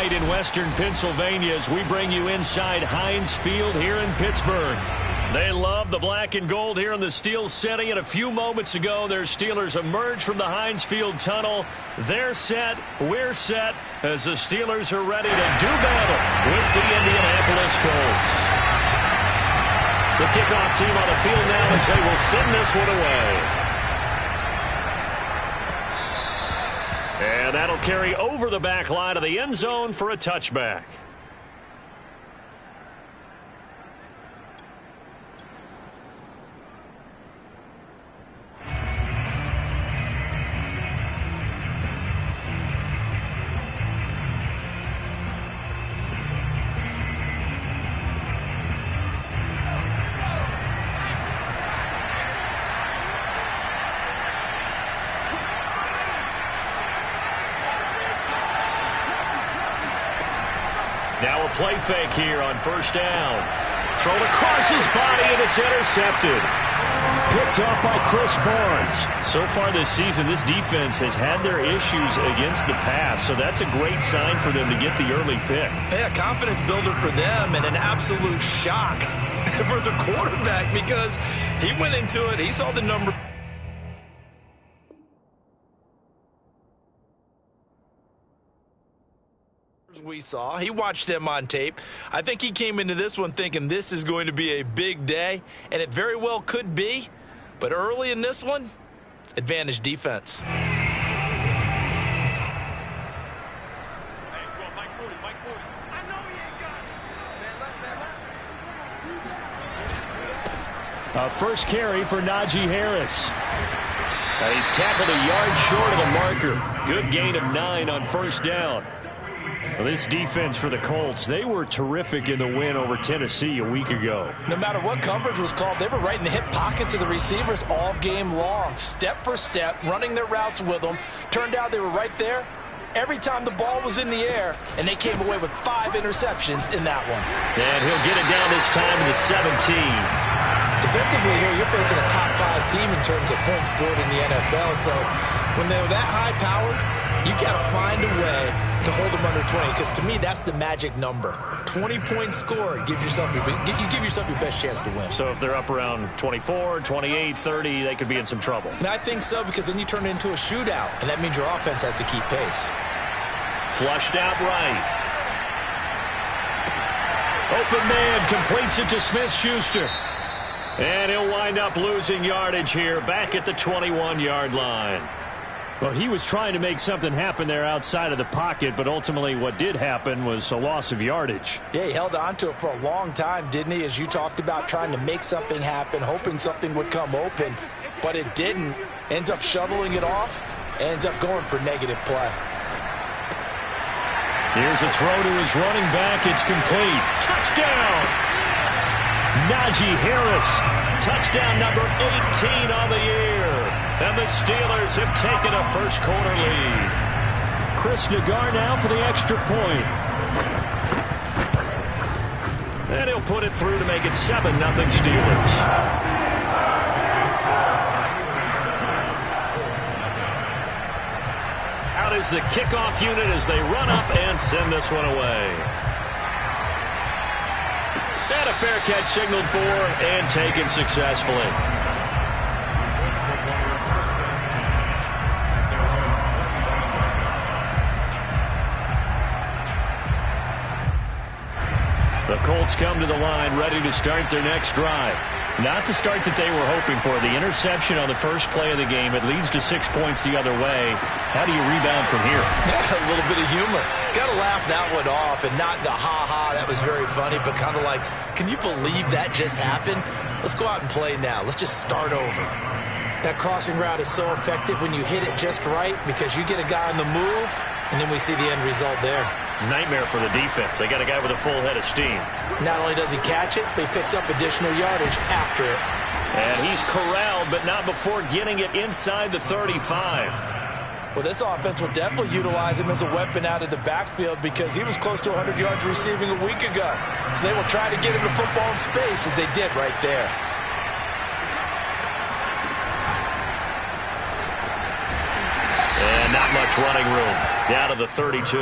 night in western Pennsylvania as we bring you inside Heinz Field here in Pittsburgh. They love the black and gold here in the Steel City, and a few moments ago their Steelers emerged from the Heinz Field tunnel. They're set, we're set, as the Steelers are ready to do battle with the Indianapolis Colts. The kickoff team on the field now as they will send this one away. And that'll carry over the back line of the end zone for a touchback. Now a play fake here on first down. Thrown across his body, and it's intercepted. Picked off by Chris Barnes. So far this season, this defense has had their issues against the pass, so that's a great sign for them to get the early pick. Yeah, confidence builder for them, and an absolute shock for the quarterback because he went into it, he saw the number. We saw. He watched them on tape. I think he came into this one thinking this is going to be a big day, and it very well could be. But early in this one, advantage defense. First carry for Najee Harris. He's tackled a yard short of the marker. Good gain of 9 on first down. Well, this defense for the Colts, they were terrific in the win over Tennessee a week ago. No matter what coverage was called, they were right in the hip pockets of the receivers all game long, step for step, running their routes with them. Turned out they were right there every time the ball was in the air, and they came away with 5 interceptions in that one. And he'll get it down this time to the 17. Defensively here, you're facing a top 5 team in terms of points scored in the NFL, so when they're that high-powered, you got to find a way to hold them under 20, because to me, that's the magic number. 20 points scored gives yourself you give yourself your best chance to win. So if they're up around 24, 28, 30, they could be in some trouble. And I think so, because then you turn it into a shootout, and that means your offense has to keep pace. Flushed out right. Open man completes it to Smith-Schuster. And he'll wind up losing yardage here back at the 21-yard line. Well, he was trying to make something happen there outside of the pocket, but ultimately what did happen was a loss of yardage. Yeah, he held on to it for a long time, didn't he? As you talked about, trying to make something happen, hoping something would come open, but it didn't. Ends up shoveling it off, ends up going for negative play. Here's a throw to his running back. It's complete. Touchdown! Najee Harris. Touchdown number 18 on the year. And the Steelers have taken a first-quarter lead. Chris Nagar now for the extra point. And he'll put it through to make it 7-0 Steelers. Out is the kickoff unit as they run up and send this one away. And a fair catch signaled for and taken successfully. The Colts come to the line ready to start their next drive. Not the start that they were hoping for. The interception on the first play of the game. It leads to 6 points the other way. How do you rebound from here? A little bit of humor. Got to laugh that one off, and not the ha-ha, that was very funny, but kind of like, can you believe that just happened? Let's go out and play now. Let's just start over. That crossing route is so effective when you hit it just right because you get a guy on the move, and then we see the end result there. It's a nightmare for the defense. They got a guy with a full head of steam. Not only does he catch it, but he picks up additional yardage after it. And he's corralled, but not before getting it inside the 35. Well, this offense will definitely utilize him as a weapon out of the backfield because he was close to 100 yards receiving a week ago. So they will try to get him the football in space as they did right there. And not much much running room. Down to the 32.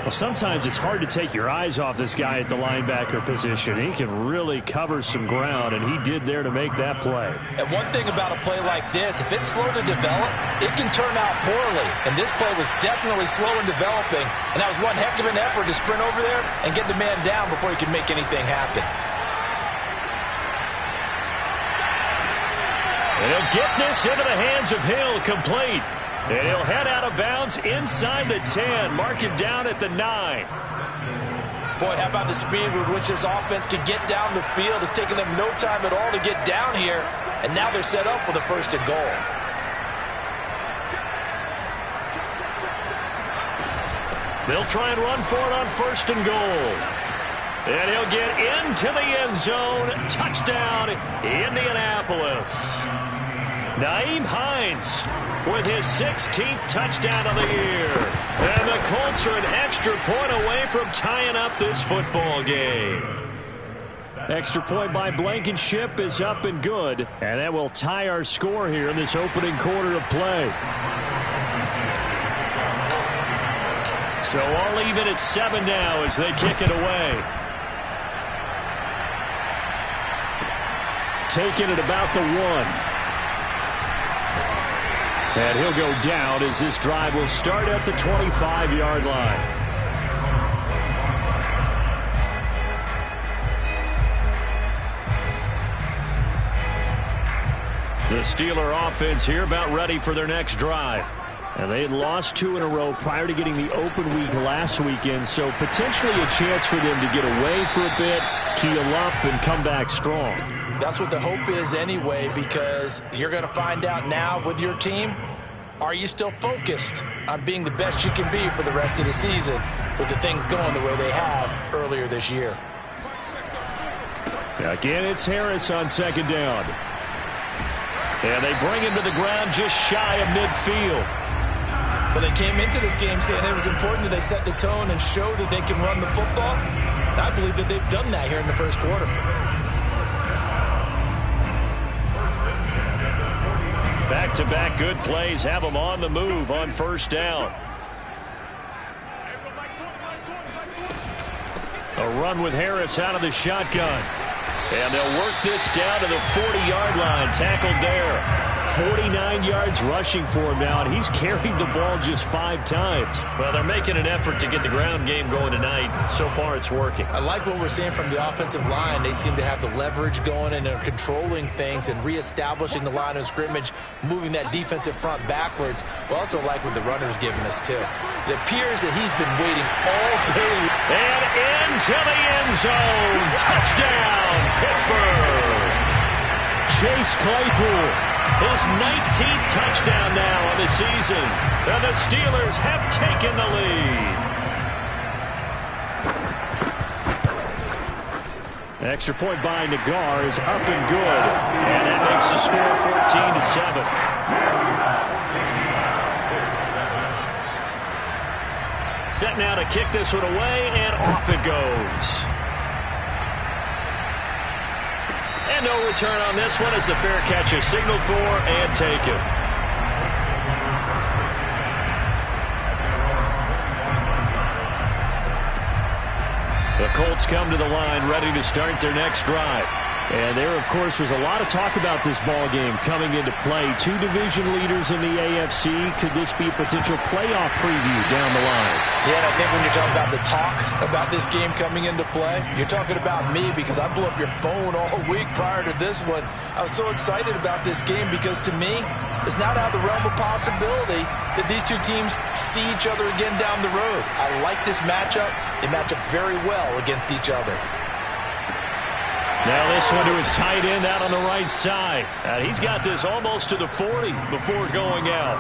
Well, sometimes it's hard to take your eyes off this guy at the linebacker position. He can really cover some ground, and he did there to make that play. And one thing about a play like this, if it's slow to develop, it can turn out poorly. And this play was definitely slow in developing, and that was one heck of an effort to sprint over there and get the man down before he could make anything happen. And he'll get this into the hands of Hill, complete. And he'll head out of bounds inside the 10. Mark him down at the 9. Boy, how about the speed with which this offense can get down the field? It's taken them no time at all to get down here. And now they're set up for the 1st and goal. They'll try and run for it on 1st and goal. And he'll get into the end zone. Touchdown, Indianapolis. Nyheim Hines with his 16th touchdown of the year. And the Colts are an extra point away from tying up this football game. Extra point by Blankenship is up and good. And that will tie our score here in this opening quarter of play. So all even at 7 now as they kick it away. Taking it about the 1. And he'll go down as this drive will start at the 25-yard line. The Steeler offense here about ready for their next drive. And they had lost 2 in a row prior to getting the open week last weekend, so potentially a chance for them to get away for a bit, keel up, and come back strong. That's what the hope is anyway, because you're going to find out now with your team, are you still focused on being the best you can be for the rest of the season with the things going the way they have earlier this year? Again, it's Harris on 2nd down. And they bring him to the ground just shy of midfield. Well, they came into this game saying it was important that they set the tone and show that they can run the football. And I believe that they've done that here in the 1st quarter. Back-to-back good plays have them on the move on 1st down. A run with Harris out of the shotgun. And they'll work this down to the 40-yard line. Tackled there. 49 yards rushing for him now, and he's carried the ball just 5 times. Well, they're making an effort to get the ground game going tonight. So far, it's working. I like what we're seeing from the offensive line. They seem to have the leverage going and are controlling things and reestablishing the line of scrimmage, moving that defensive front backwards. We also like what the runner's giving us, too. It appears that he's been waiting all day. And into the end zone. Touchdown, Pittsburgh. Chase Claypool, his 19th touchdown now on the season. And the Steelers have taken the lead. Extra point by Nagar is up and good. And that makes the score 14-7. Set now to kick this one away, and off it goes. And no return on this one as the fair catch is signaled for and taken. The Colts come to the line ready to start their next drive. And there, of course, was a lot of talk about this ball game coming into play. 2 division leaders in the AFC. Could this be a potential playoff preview down the line? Yeah, and I think when you're talking about the talk about this game coming into play, you're talking about me because I blew up your phone all week prior to this one. I was so excited about this game because to me, it's not out of the realm of possibility that these 2 teams see each other again down the road. I like this matchup. They match up very well against each other. Now this one to his tight end out on the right side. He's got this almost to the 40 before going out.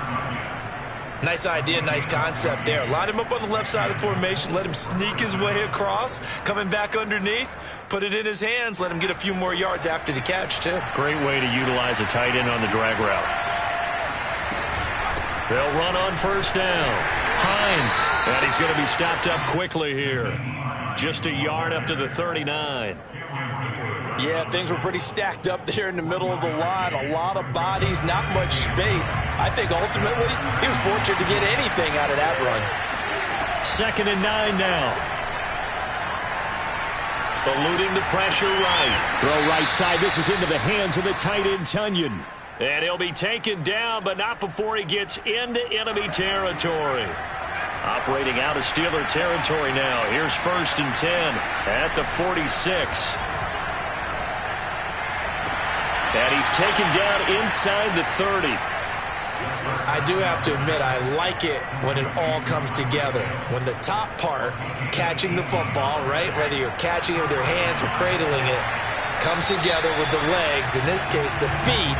Nice idea, nice concept there. Line him up on the left side of the formation. Let him sneak his way across. Coming back underneath. Put it in his hands. Let him get a few more yards after the catch, too. Great way to utilize a tight end on the drag route. They'll run on 1st down. Hines, and he's going to be stopped up quickly here. Just a yard up to the 39. Yeah, things were pretty stacked up there in the middle of the line. A lot of bodies, not much space. I think ultimately he was fortunate to get anything out of that run. 2nd and 9 now. Eluding the pressure right. Throw right side. This is into the hands of the tight end, Tunyon. And he'll be taken down, but not before he gets into enemy territory. Operating out of Steeler territory now. Here's 1st and 10 at the 46. And he's taken down inside the 30. I do have to admit, I like it when it all comes together. When the top part, catching the football, right, whether you're catching it with your hands or cradling it, comes together with the legs, in this case the feet,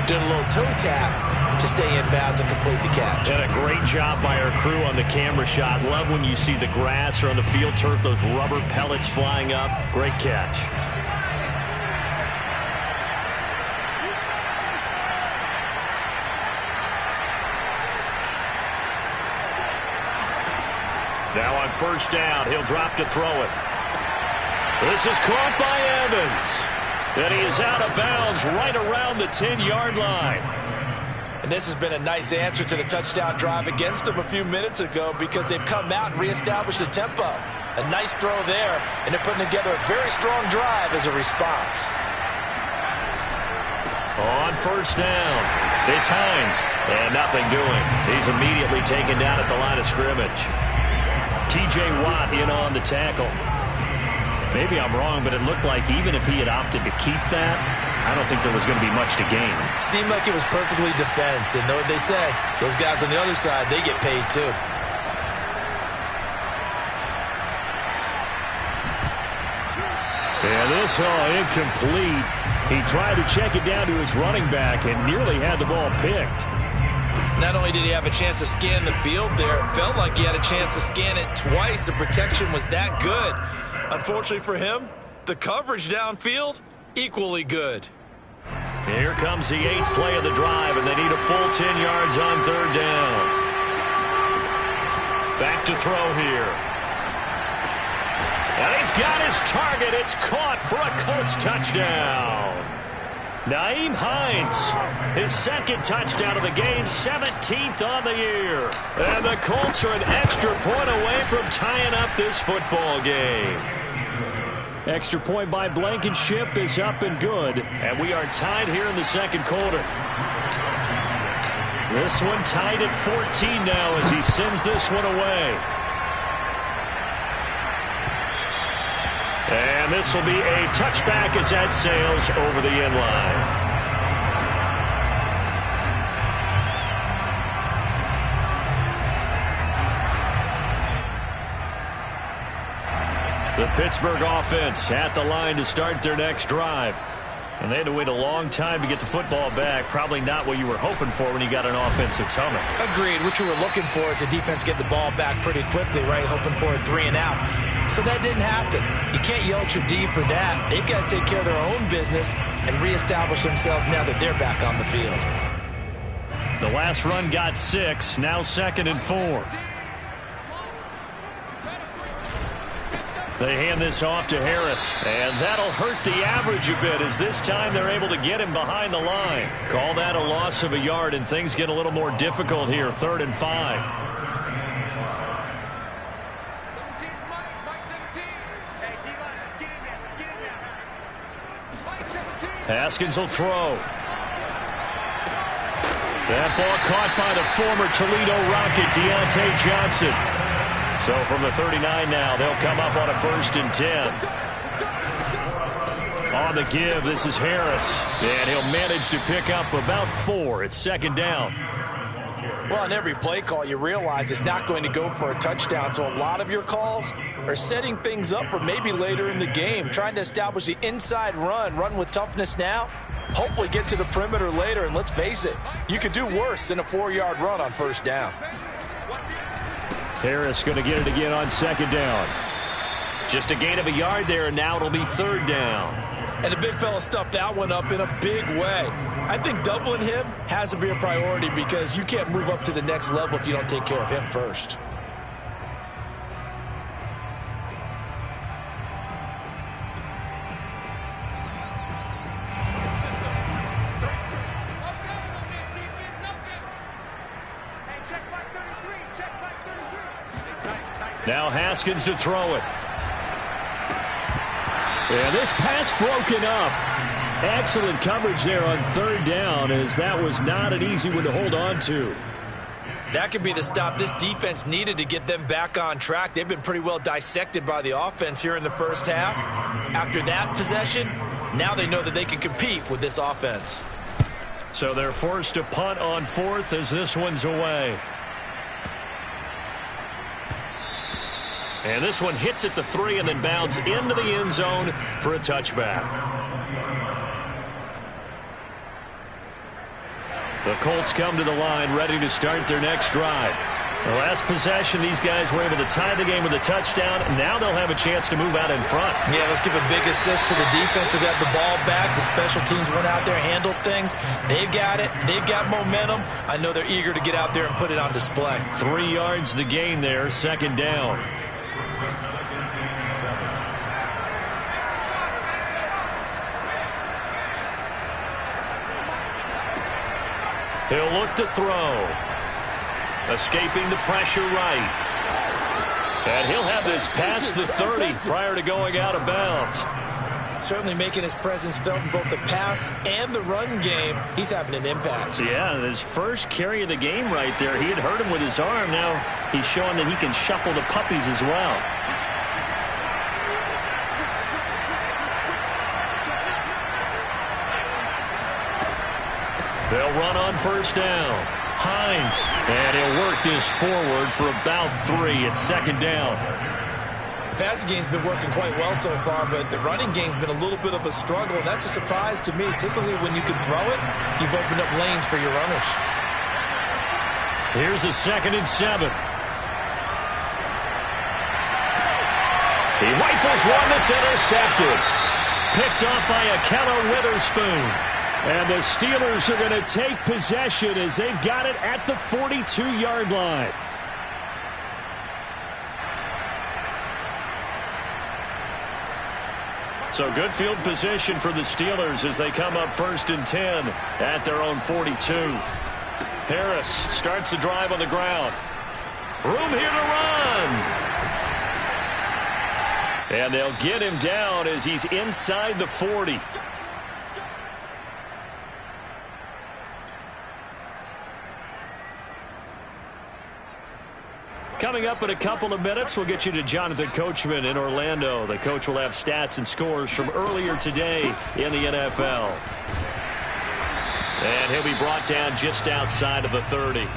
doing a little toe tap to stay in bounds and complete the catch. And a great job by our crew on the camera shot. Love when you see the grass or on the field turf, those rubber pellets flying up. Great catch. Now on 1st down, he'll drop to throw it. This is caught by Evans. And he is out of bounds right around the 10-yard line. And this has been a nice answer to the touchdown drive against them a few minutes ago because they've come out and reestablished the tempo. A nice throw there, and they're putting together a very strong drive as a response. On 1st down, it's Hines, and nothing doing. He's immediately taken down at the line of scrimmage. T.J. Watt in on the tackle. Maybe I'm wrong, but it looked like even if he had opted to keep that, I don't think there was going to be much to gain. Seemed like it was perfectly defense, and know what they say. Those guys on the other side, they get paid too. And this incomplete. He tried to check it down to his running back and nearly had the ball picked. Not only did he have a chance to scan the field there, it felt like he had a chance to scan it twice. The protection was that good. Unfortunately for him, the coverage downfield, equally good. Here comes the 8th play of the drive, and they need a full 10 yards on 3rd down. Back to throw here. And he's got his target. It's caught for a Colts touchdown. Nyheim Hines, his 2nd touchdown of the game, 17th on the year. And the Colts are an extra point away from tying up this football game. Extra point by Blankenship is up and good. And we are tied here in the 2nd quarter. This one tied at 14 now as he sends this one away. And this will be a touchback as that sails over the end line. The Pittsburgh offense at the line to start their next drive. And they had to wait a long time to get the football back. Probably not what you were hoping for when you got an offense that's humming. Agreed. What you were looking for is the defense get the ball back pretty quickly, right? Hoping for a 3-and-out. So that didn't happen. You can't yell at your D for that. They've got to take care of their own business and reestablish themselves now that they're back on the field. The last run got 6. Now 2nd and 4. They hand this off to Harris, and that'll hurt the average a bit as this time they're able to get him behind the line. Call that a loss of a yard, and things get a little more difficult here, 3rd and 5. Haskins will throw. That ball caught by the former Toledo Rocket, Deontay Johnson. So from the 39 now, they'll come up on a 1st and 10. On the give, this is Harris. And he'll manage to pick up about 4. It's 2nd down. Well, on every play call, you realize it's not going to go for a touchdown. So a lot of your calls are setting things up for maybe later in the game, trying to establish the inside run with toughness now, hopefully get to the perimeter later. And let's face it, you could do worse than a 4-yard run on 1st down. Harris going to get it again on 2nd down. Just a gain of a yard there, and now it'll be 3rd down. And the big fella stuffed that one up in a big way. I think doubling him has to be a priority because you can't move up to the next level if you don't take care of him first. Now Haskins to throw it. And this pass broken up. Excellent coverage there on third down, as that was not an easy one to hold on to. That could be the stop this defense needed to get them back on track. They've been pretty well dissected by the offense here in the first half. After that possession, now they know that they can compete with this offense. So they're forced to punt on fourth as this one's away. And this one hits at the 3 and then bounds into the end zone for a touchback. The Colts come to the line ready to start their next drive. The last possession, these guys were able to tie the game with a touchdown. Now they'll have a chance to move out in front. Yeah, let's give a big assist to the defense who got the ball back. The special teams went out there, handled things. They've got it. They've got momentum. I know they're eager to get out there and put it on display. 3 yards the gain there, second down. He'll look to throw. Escaping the pressure right. And he'll have this past the 30 prior to going out of bounds. Certainly making his presence felt in both the pass and the run game. He's having an impact. Yeah, his first carry of the game right there. He had hurt him with his arm. Now he's showing that he can shuffle the puppies as well. They'll run on first down. Hines. And he'll work this forward for about 3 at second down. The passing game's been working quite well so far, but the running game's been a little bit of a struggle, and that's a surprise to me. Typically, when you can throw it, you've opened up lanes for your runners. Here's a 2nd and 7. He rifles one that's intercepted. Picked off by Akello Witherspoon. And the Steelers are going to take possession as they've got it at the 42-yard line. So good field position for the Steelers as they come up 1st and 10 at their own 42. Harris starts the drive on the ground. Room here to run. And they'll get him down as he's inside the 40. Coming up in a couple of minutes, we'll get you to Jonathan Coachman in Orlando. The coach will have stats and scores from earlier today in the NFL. And he'll be brought down just outside of the 30.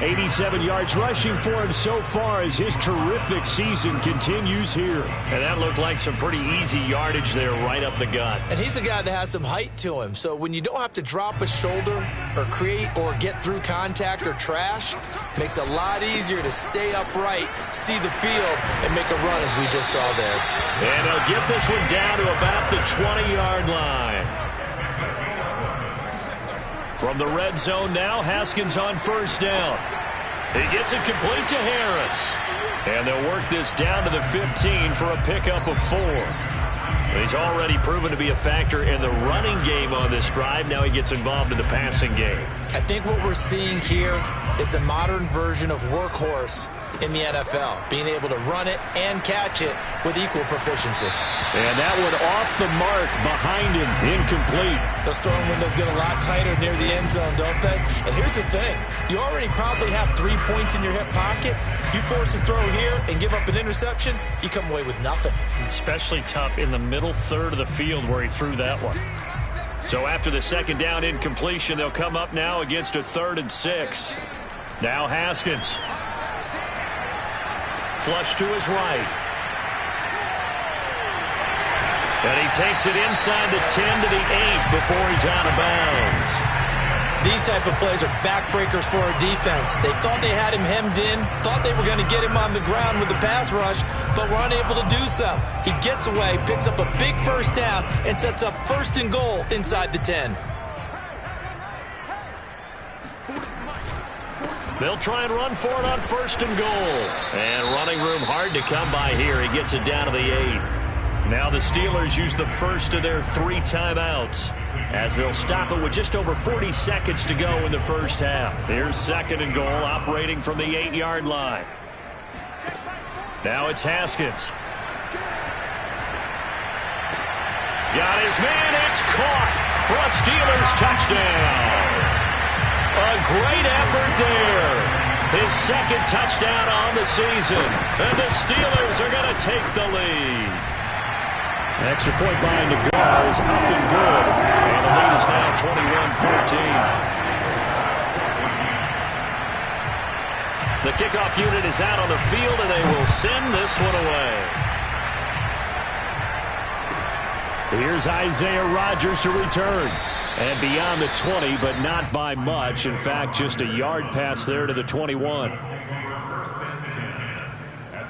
87 yards rushing for him so far as his terrific season continues here. And that looked like some pretty easy yardage there right up the gut. And he's a guy that has some height to him. So when you don't have to drop a shoulder or create or get through contact or trash, makes it a lot easier to stay upright, see the field, and make a run as we just saw there. And he'll get this one down to about the 20-yard line. From the red zone now, Haskins on first down. He gets it complete to Harris. And they'll work this down to the 15 for a pickup of 4. He's already proven to be a factor in the running game on this drive. Now he gets involved in the passing game. I think what we're seeing here is the modern version of workhorse in the NFL, being able to run it and catch it with equal proficiency. And that one off the mark behind him, incomplete. Those throwing windows get a lot tighter near the end zone, don't they? And here's the thing. You already probably have 3 points in your hip pocket. You force a throw here and give up an interception, you come away with nothing. Especially tough in the middle third of the field where he threw that one. So after the second down incompletion, they'll come up now against a 3rd and 6. Now Haskins. Flush to his right. And he takes it inside the 10 to the 8 before he's out of bounds. These type of plays are backbreakers for a defense. They thought they had him hemmed in, thought they were going to get him on the ground with the pass rush, but were unable to do so. He gets away, picks up a big first down, and sets up 1st and goal inside the 10. They'll try and run for it on 1st and goal. And running room hard to come by here. He gets it down to the 8. Now the Steelers use the first of their 3 timeouts, as they'll stop it with just over 40 seconds to go in the first half. Here's 2nd and goal, operating from the 8-yard line. Now it's Haskins. Got his man, it's caught for a Steelers touchdown. A great effort there. His 2nd touchdown on the season. And the Steelers are going to take the lead. An extra point by Nagar is up and good. And the lead is now 21-14. The kickoff unit is out on the field, and they will send this one away. Here's Isaiah Rodgers to return. And beyond the 20, but not by much. In fact, just a yard pass there to the 21. At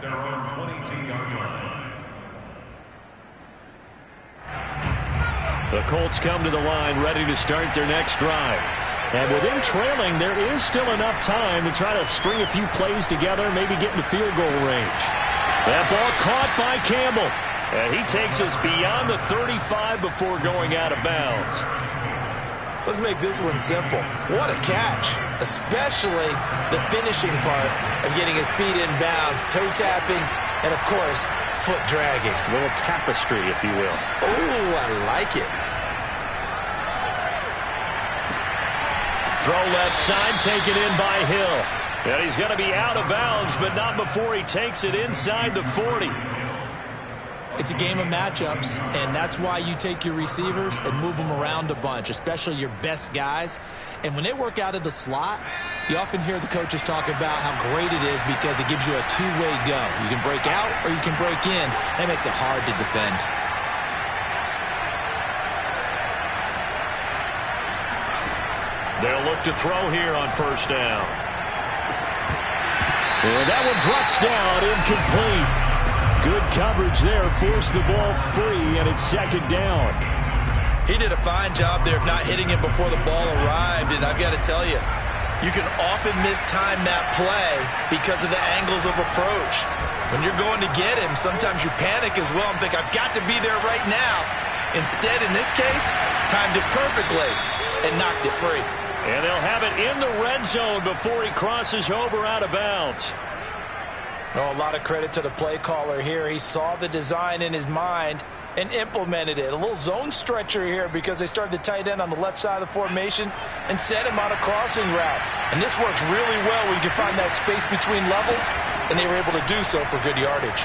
their own 22-yard line. The Colts come to the line ready to start their next drive. And with them trailing, there is still enough time to try to string a few plays together, maybe get into field goal range. That ball caught by Campbell. And he takes us beyond the 35 before going out of bounds. Let's make this one simple. What a catch, especially the finishing part of getting his feet in bounds, toe tapping, and of course, foot dragging. A little tapestry, if you will. Oh, I like it. Throw left side, taken in by Hill. And he's going to be out of bounds, but not before he takes it inside the 40. It's a game of matchups, and that's why you take your receivers and move them around a bunch, especially your best guys. And when they work out of the slot, you often hear the coaches talk about how great it is because it gives you a two-way go. You can break out or you can break in. That makes it hard to defend. They'll look to throw here on 1st down. And that one drops down, incomplete. Good coverage there, forced the ball free, and it's 2nd down. He did a fine job there of not hitting it before the ball arrived, and I've got to tell you, you can often mistime that play because of the angles of approach. When you're going to get him, sometimes you panic as well and think, I've got to be there right now. Instead, in this case, timed it perfectly and knocked it free. And they'll have it in the red zone before he crosses over out of bounds. Oh, a lot of credit to the play caller here. He saw the design in his mind and implemented it. A little zone stretcher here because they started the tight end on the left side of the formation and sent him on a crossing route. And this works really well when you can find that space between levels, and they were able to do so for good yardage.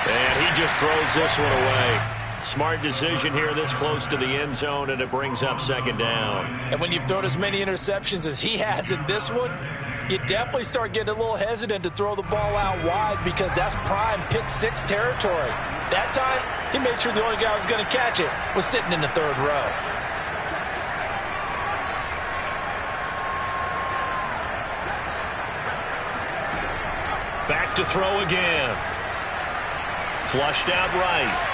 And he just throws this one away. Smart decision here this close to the end zone, and it brings up 2nd down. And when you've thrown as many interceptions as he has in this one, you definitely start getting a little hesitant to throw the ball out wide because that's prime pick 6 territory. That time, he made sure the only guy who was going to catch it was sitting in the 3rd row. Back to throw again. Flushed out right.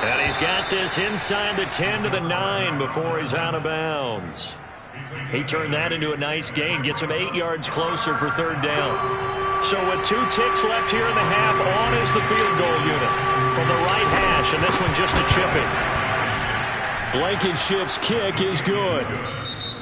And he's got this inside the 10 to the 9 before he's out of bounds. He turned that into a nice gain, gets him 8 yards closer for 3rd down. So with 2 ticks left here in the half, on is the field goal unit from the right hash, and this one just a chipping. Blankenship's kick is good.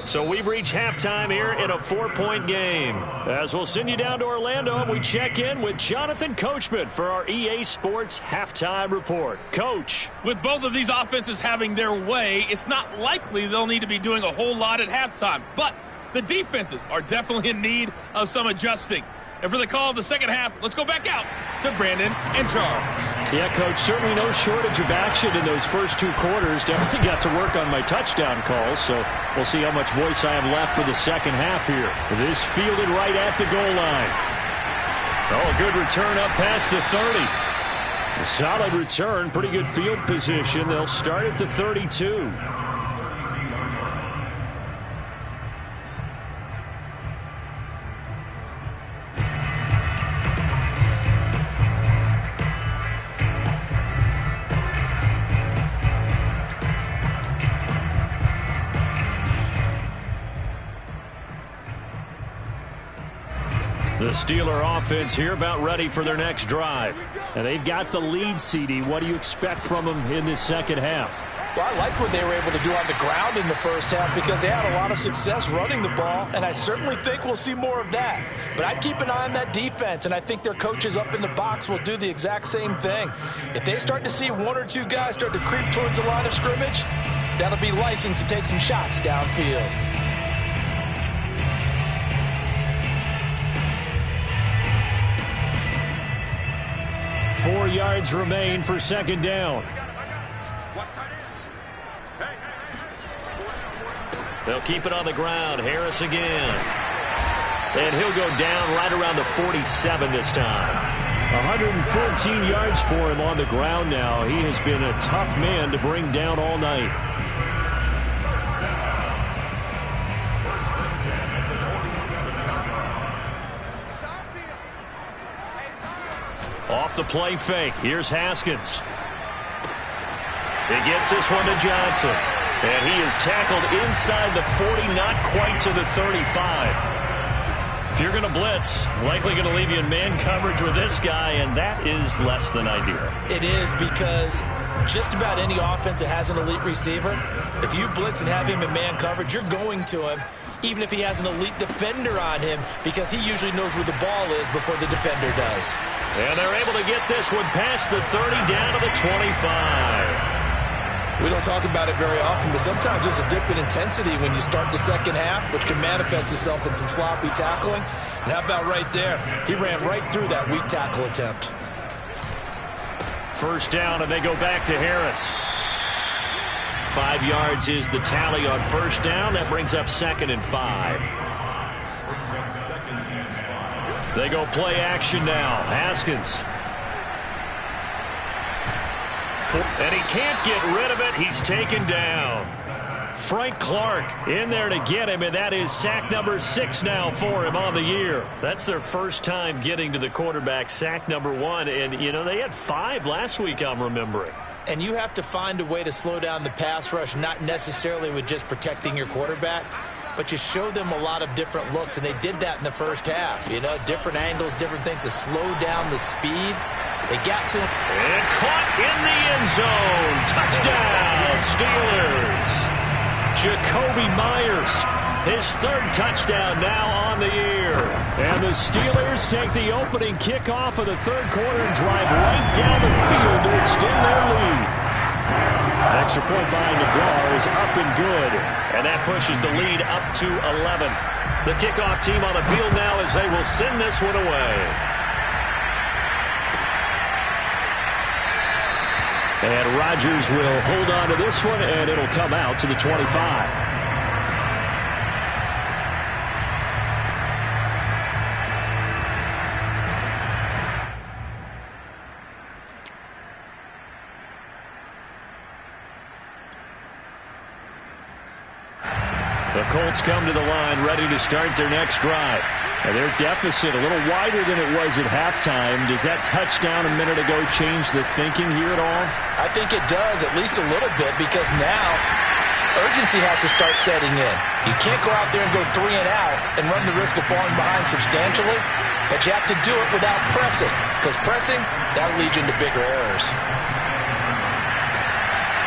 So we've reached halftime here in a 4-point game. As we'll send you down to Orlando, and we check in with Jonathan Coachman for our EA Sports Halftime Report. Coach. With both of these offenses having their way, it's not likely they'll need to be doing a whole lot at halftime. But the defenses are definitely in need of some adjusting. And for the call of the second half, let's go back out to Brandon and Charles. Yeah, Coach, certainly no shortage of action in those first 2 quarters. Definitely got to work on my touchdown calls, so we'll see how much voice I have left for the second half here. This fielded right at the goal line. Oh, a good return up past the 30. A solid return, pretty good field position. They'll start at the 32. The Steeler offense here about ready for their next drive. And they've got the lead, CD. What do you expect from them in this second half? Well, I like what they were able to do on the ground in the first half because they had a lot of success running the ball, and I certainly think we'll see more of that. But I'd keep an eye on that defense, and I think their coaches up in the box will do the exact same thing. If they start to see one or two guys start to creep towards the line of scrimmage, that'll be license to take some shots downfield. 4 yards remain for second down. They'll keep it on the ground. Harris again. And he'll go down right around the 47 this time. 114 yards for him on the ground now. He has been a tough man to bring down all night. Off the play fake. Here's Haskins. He gets this one to Johnson. And he is tackled inside the 40, not quite to the 35. If you're going to blitz, likely going to leave you in man coverage with this guy, and that is less than ideal. It is because just about any offense that has an elite receiver, if you blitz and have him in man coverage, you're going to him, even if he has an elite defender on him, because he usually knows where the ball is before the defender does. And they're able to get this one past the 30 down to the 25. We don't talk about it very often, but sometimes there's a dip in intensity when you start the second half, which can manifest itself in some sloppy tackling. And how about right there? He ran right through that weak tackle attempt. First down, and they go back to Harris. 5 yards is the tally on first down. That brings up 2nd and 5. They go play action now. Haskins. And he can't get rid of it. He's taken down. Frank Clark in there to get him, and that is sack number 6 now for him on the year. That's their first time getting to the quarterback, sack number 1. And, you know, they had 5 last week, I'm remembering. And you have to find a way to slow down the pass rush, not necessarily with just protecting your quarterback, but you show them a lot of different looks, and they did that in the first half. You know, different angles, different things to slow down the speed. They got to him. And caught in the end zone. Touchdown, Steelers. Jakobi Meyers, his 3rd touchdown now on the year. And the Steelers take the opening kickoff of the 3rd quarter and drive right down the field to extend their lead. Extra point by Nagar is up and good. And that pushes the lead up to 11. The kickoff team on the field now as they will send this one away. And Rodgers will hold on to this one, and it'll come out to the 25. The Colts come to the line ready to start their next drive. And their deficit a little wider than it was at halftime. Does that touchdown a minute ago change the thinking here at all? I think it does, at least a little bit, because now urgency has to start setting in. You can't go out there and go 3 and out and run the risk of falling behind substantially, but you have to do it without pressing, because pressing, that'll lead you into bigger errors.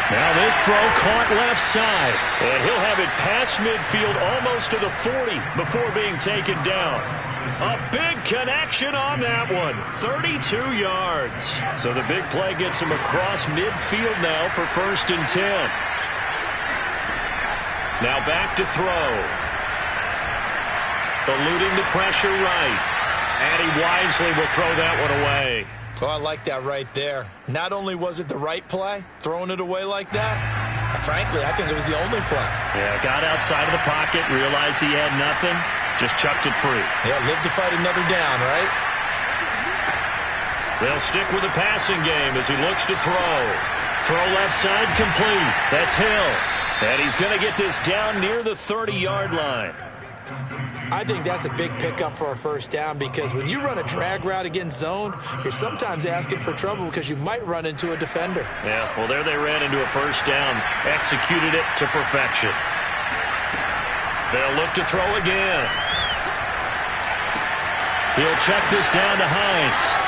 Now this throw caught left side, and he'll have it past midfield almost to the 40 before being taken down. A big connection on that one, 32 yards. So the big play gets him across midfield now for 1st and 10. Now back to throw. Eluding the pressure right, and he wisely will throw that one away. Oh, I like that right there. Not only was it the right play, throwing it away like that, frankly, I think it was the only play. Yeah, got outside of the pocket, realized he had nothing, just chucked it free. Yeah, live to fight another down, right? They'll stick with the passing game as he looks to throw. Throw left side complete. That's Hill. And he's going to get this down near the 30-yard line. I think that's a big pickup for a first down because when you run a drag route against zone, you're sometimes asking for trouble because you might run into a defender. Yeah, well, there they ran into a first down. Executed it to perfection. They'll look to throw again. He'll check this down to Hines.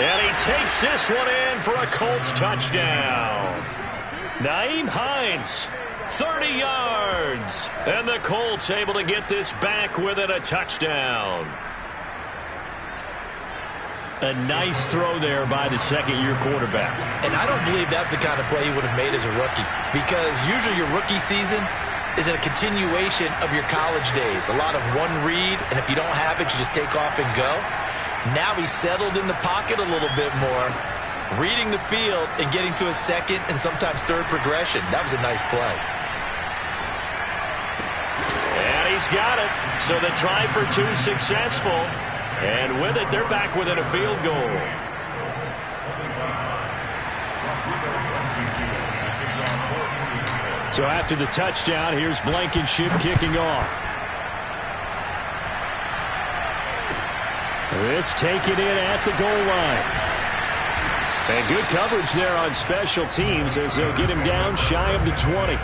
And he takes this one in for a Colts touchdown. Nyheim Hines, 30 yards. And the Colts able to get this back within a touchdown. A nice throw there by the second-year quarterback. And I don't believe that's the kind of play he would have made as a rookie because usually your rookie season is a continuation of your college days. A lot of one read, and if you don't have it, you just take off and go. Now he's settled in the pocket a little bit more, reading the field and getting to a second and sometimes third progression. That was a nice play. And he's got it. So the try for two successful. And with it, they're back within a field goal. So after the touchdown, here's Blankenship kicking off. This taken in at the goal line. And good coverage there on special teams as they'll get him down shy of the 20.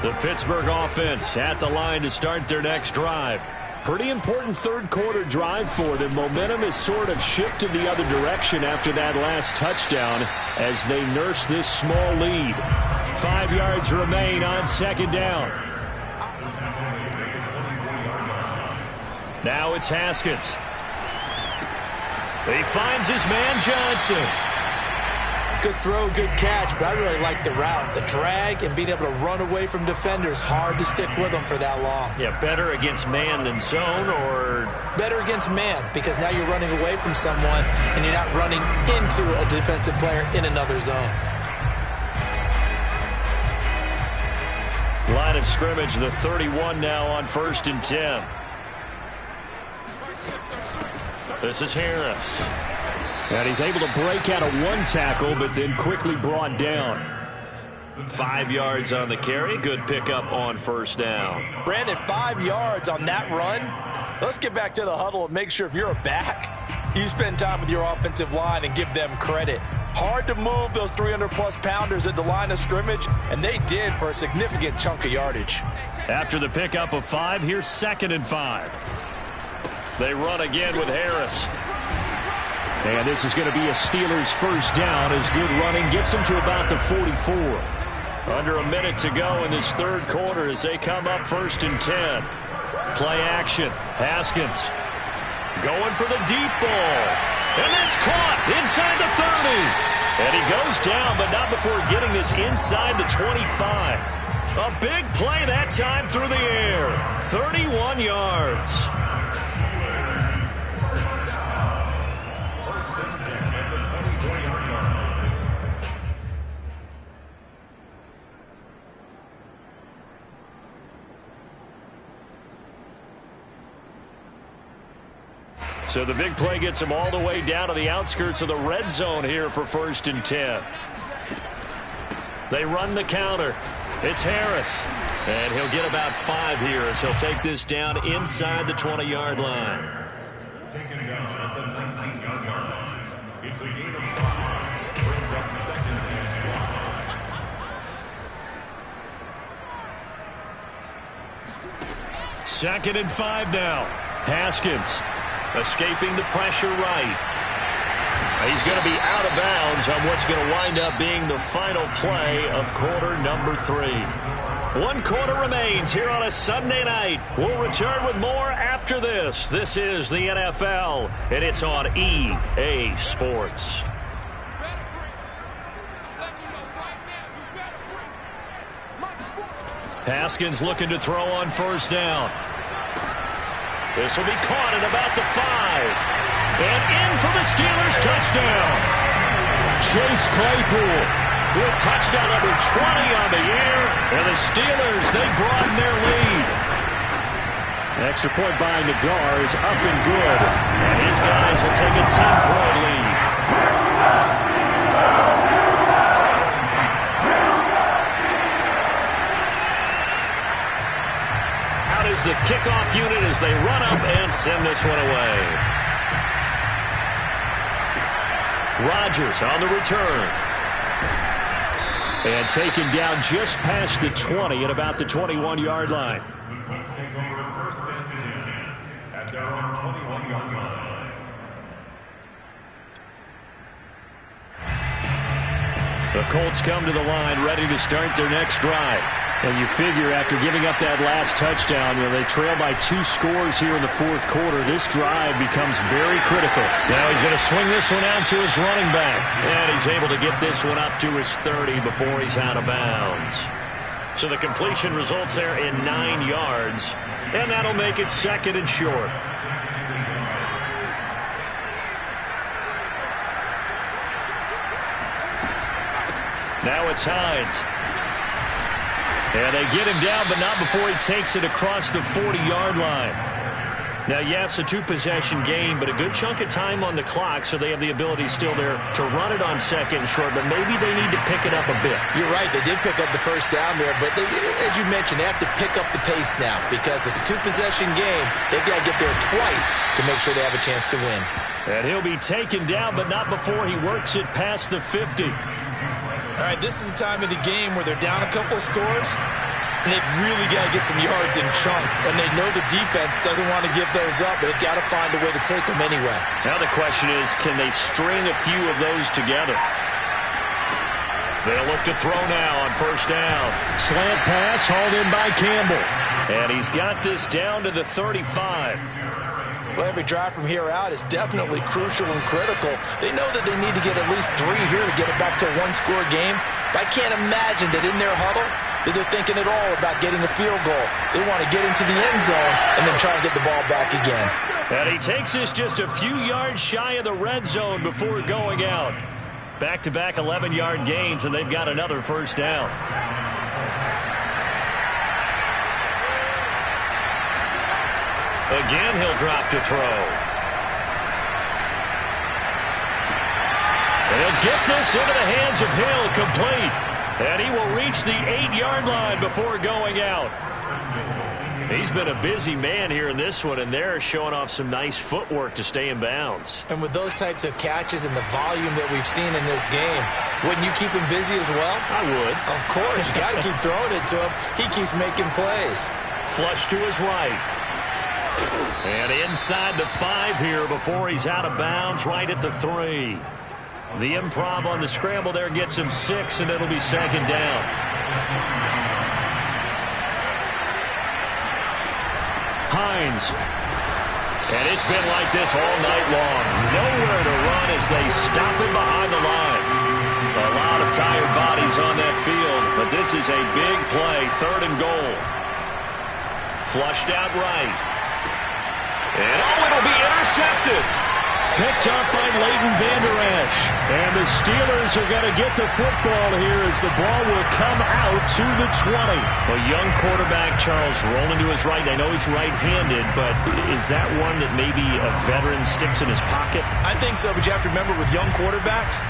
The Pittsburgh offense at the line to start their next drive. Pretty important third-quarter drive for them. Momentum has sort of shifted the other direction after that last touchdown as they nurse this small lead. 5 yards remain on second down. Now it's Haskins. He finds his man Johnson. Good throw, good catch, but I really like the route. The drag and being able to run away from defenders, hard to stick with them for that long. Yeah, better against man than zone, or? Better against man, because now you're running away from someone and you're not running into a defensive player in another zone. Line of scrimmage, the 31 now on 1st and 10. This is Harris. And he's able to break out of one tackle, but then quickly brought down. 5 yards on the carry. Good pickup on first down. Brandon, 5 yards on that run. Let's get back to the huddle and make sure if you're a back, you spend time with your offensive line and give them credit. Hard to move those 300-plus pounders at the line of scrimmage, and they did for a significant chunk of yardage. After the pickup of 5, here's 2nd and 5. They run again with Harris. And this is going to be a Steelers first down as good running gets them to about the 44. Under a minute to go in this third quarter as they come up 1st and 10. Play action. Haskins going for the deep ball. And that's caught inside the 30. And he goes down, but not before getting this inside the 25. A big play that time through the air. 31 yards. So the big play gets him all the way down to the outskirts of the red zone here for 1st and 10. They run the counter. It's Harris. And he'll get about 5 here as he'll take this down inside the 20-yard line. Taken down at the 19-yard line. It's a gain of 5. Brings up 2nd and 5. 2nd and 5 now. Haskins escaping the pressure right. He's going to be out of bounds on what's going to wind up being the final play of quarter number 3. 1 quarter remains here on a Sunday night. We'll return with more after this. This is the NFL, and it's on EA Sports. Haskins looking to throw on first down. This will be caught at about the 5. And in for the Steelers touchdown. Chase Claypool with touchdown number 20 on the year. And the Steelers, they broaden their lead. Extra point by Nagar is up and good. And his guys will take a 10-point lead. Out is the kickoff unit as they run up and send this one away. Rodgers on the return. And taken down just past the 20 at about the 21-yard line. The Colts take over first and 10 at their own 21-yard line. The Colts come to the line ready to start their next drive. And you figure after giving up that last touchdown, they trail by 2 scores here in the fourth quarter. This drive becomes very critical. Now he's going to swing this one out to his running back. And he's able to get this one up to his 30 before he's out of bounds. So the completion results there in 9 yards. And that'll make it second and short. Now it's Hines. And they get him down, but not before he takes it across the 40-yard line. Now, yes, a 2-possession game, but a good chunk of time on the clock, so they have the ability still there to run it on second and short, but maybe they need to pick it up a bit. You're right. They did pick up the first down there, but as you mentioned, they have to pick up the pace now because it's a 2-possession game. They've got to get there twice to make sure they have a chance to win. And he'll be taken down, but not before he works it past the 50. All right, this is the time of the game where they're down a couple of scores, and they've really got to get some yards in chunks, and they know the defense doesn't want to give those up, but they've got to find a way to take them anyway. Now the question is, can they string a few of those together? They'll look to throw now on first down. Slant pass hauled in by Campbell. And he's got this down to the 35. Well, every drive from here out is definitely crucial and critical. They know that they need to get at least 3 here to get it back to a 1-score game. But I can't imagine that in their huddle that they're thinking at all about getting a field goal. They want to get into the end zone and then try and get the ball back again. And he takes this just a few yards shy of the red zone before going out. Back-to-back 11-yard gains, and they've got another first down. Again, he'll drop to throw. And he'll get this into the hands of Hill, complete. And he will reach the 8-yard line before going out. He's been a busy man here in this one, and they're showing off some nice footwork to stay in bounds. And with those types of catches and the volume that we've seen in this game, wouldn't you keep him busy as well? I would. Of course. You got to keep throwing it to him. He keeps making plays. Flush to his right. And inside the 5 here before he's out of bounds, right at the 3. The improv on the scramble there gets him 6, and it'll be second down. Hines. And it's been like this all night long. Nowhere to run as they stop him behind the line. A lot of tired bodies on that field, but this is a big play, 3rd and goal. Flushed out right. And it'll be intercepted. Picked up by Leighton Vander Esch. And the Steelers are going to get the football here as the ball will come out to the 20. A young quarterback, Charles, rolling to his right. I know he's right-handed, but is that one that maybe a veteran sticks in his pocket? I think so, but you have to remember with young quarterbacks,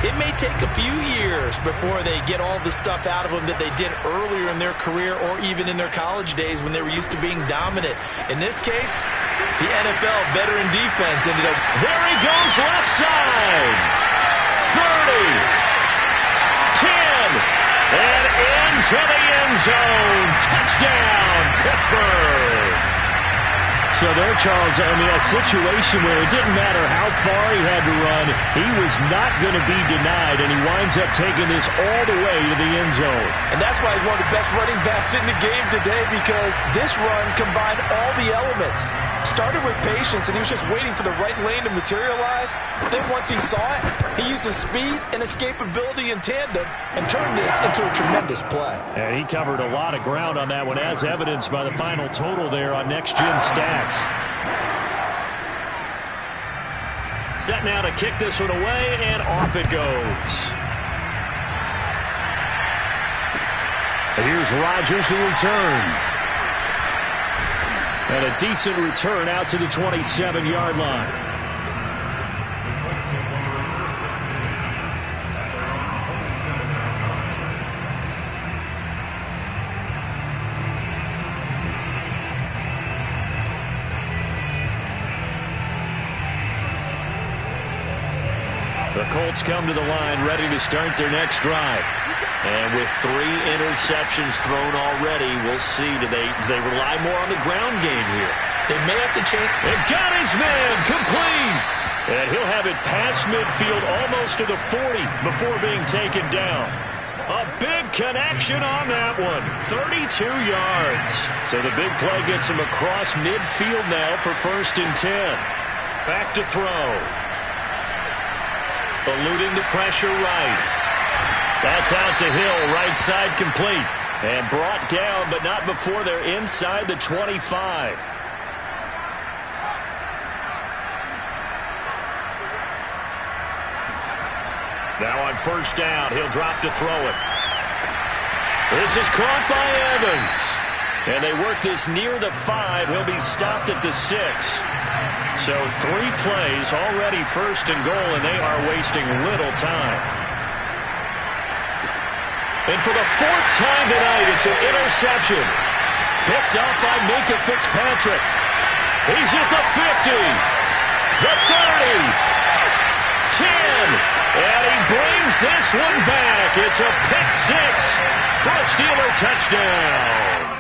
it may take a few years before they get all the stuff out of them that they did earlier in their career or even in their college days when they were used to being dominant. In this case, the NFL veteran defense ended up... There he goes left side. 30. 10. And into the end zone. Touchdown, Pittsburgh. So there, Charles, I mean, a situation where it didn't matter how far he had to run, he was not going to be denied, and he winds up taking this all the way to the end zone. And that's why he's one of the best running backs in the game today, because this run combined all the elements. Started with patience, and he was just waiting for the right lane to materialize. Then once he saw it, he used his speed and escapability in tandem and turned this into a tremendous play. And he covered a lot of ground on that one, as evidenced by the final total there on Next Gen Stats. set now to kick this one away, and off it goes. And here's Rodgers to return. And a decent return out to the 27-yard line. The Colts come to the line ready to start their next drive. And with 3 interceptions thrown already, we'll see. Do they rely more on the ground game here? They may have to change. They got his man complete. And he'll have it past midfield almost to the 40 before being taken down. A big connection on that one. 32 yards. So the big play gets him across midfield now for 1st and 10. Back to throw. Eluding the pressure right. That's out to Hill, right side complete. And brought down, but not before they're inside the 25. Now on 1st down, he'll drop to throw it. This is caught by Evans. And they work this near the 5. He'll be stopped at the 6. So 3 plays, already 1st and goal, and they are wasting little time. And for the 4th time tonight, it's an interception. Picked up by Minkah Fitzpatrick. He's at the 50, the 30, 10, and he brings this one back. It's a pick 6 for a Steeler touchdown.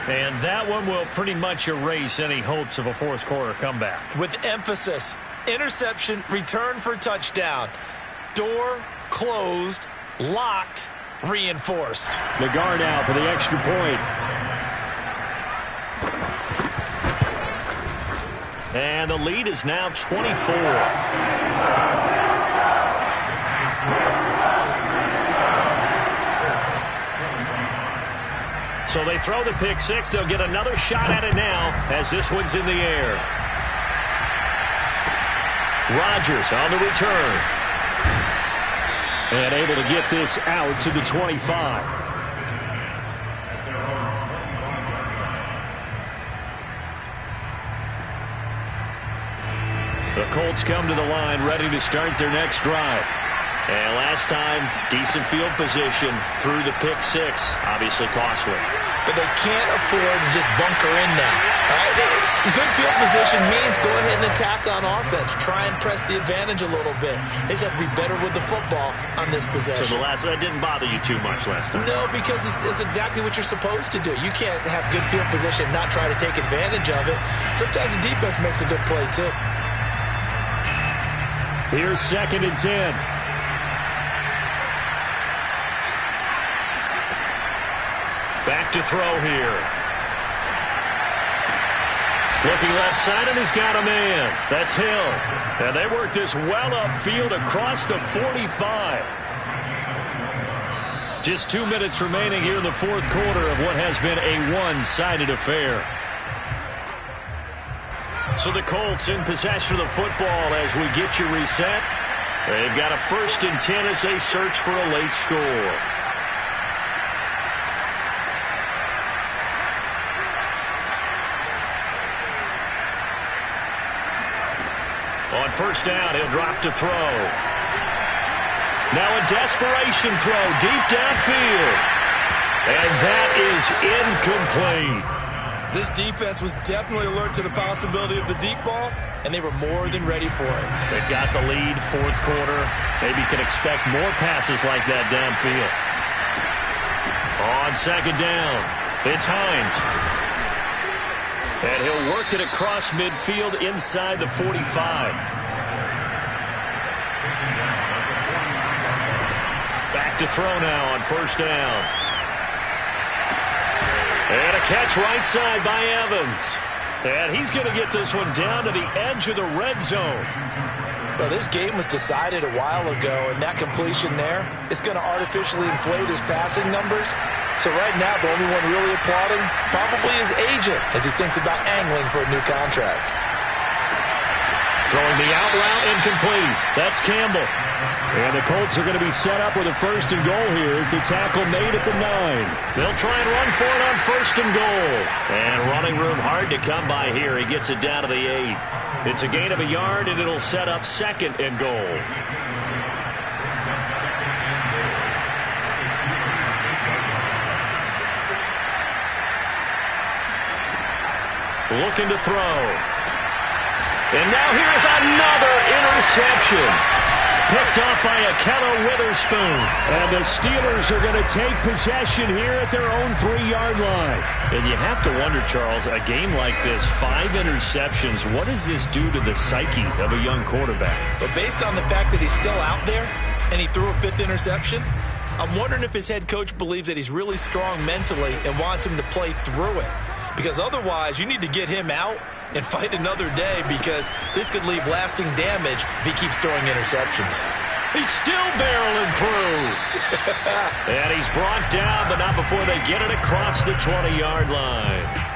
And that one will pretty much erase any hopes of a 4th quarter comeback. With emphasis, interception, return for touchdown. Door closed, locked, reinforced. The guard out for the extra point. And the lead is now 24. So they throw the pick 6. They'll get another shot at it now as this one's in the air. Rodgers on the return. And able to get this out to the 25. The Colts come to the line ready to start their next drive. And last time, decent field position through the pick 6. Obviously costly. But they can't afford to just bunker in now. All right? Good field position means go ahead and attack on offense. Try and press the advantage a little bit. They just have to be better with the football on this possession. So that didn't bother you too much last time? No, because it's exactly what you're supposed to do. You can't have good field position and not try to take advantage of it. Sometimes the defense makes a good play, too. Here's 2nd and 10. Back to throw here. Looking left side, and he's got a man. That's Hill. And they work this well upfield across the 45. Just 2 minutes remaining here in the 4th quarter of what has been a one-sided affair. So the Colts in possession of the football as we get you reset. They've got a 1st and 10 as they search for a late score. On 1st down, he'll drop to throw. Now a desperation throw deep downfield. And that is incomplete. This defense was definitely alert to the possibility of the deep ball, and they were more than ready for it. They've got the lead, 4th quarter. Maybe can expect more passes like that downfield. On 2nd down, it's Hines. And he'll work it across midfield inside the 45. Back to throw now on 1st down. And a catch right side by Evans. And he's going to get this one down to the edge of the red zone. Well, this game was decided a while ago, and that completion there is going to artificially inflate his passing numbers. So right now, the only one really applauding probably his agent as he thinks about angling for a new contract. Throwing the out route incomplete. That's Campbell. And the Colts are going to be set up with a 1st and goal here as the tackle made at the 9. They'll try and run for it on 1st and goal. And running room hard to come by here. He gets it down to the 8. It's a gain of a yard, and it'll set up 2nd and goal. Looking to throw. And now here's another interception. Picked off by Ahkello Witherspoon. And the Steelers are going to take possession here at their own 3-yard line. And you have to wonder, Charles, a game like this, 5 interceptions, what does this do to the psyche of a young quarterback? But based on the fact that he's still out there and he threw a 5th interception, I'm wondering if his head coach believes that he's really strong mentally and wants him to play through it. Because otherwise, you need to get him out and fight another day, because this could leave lasting damage if he keeps throwing interceptions. He's still barreling through. And he's brought down, but not before they get it across the 20-yard line.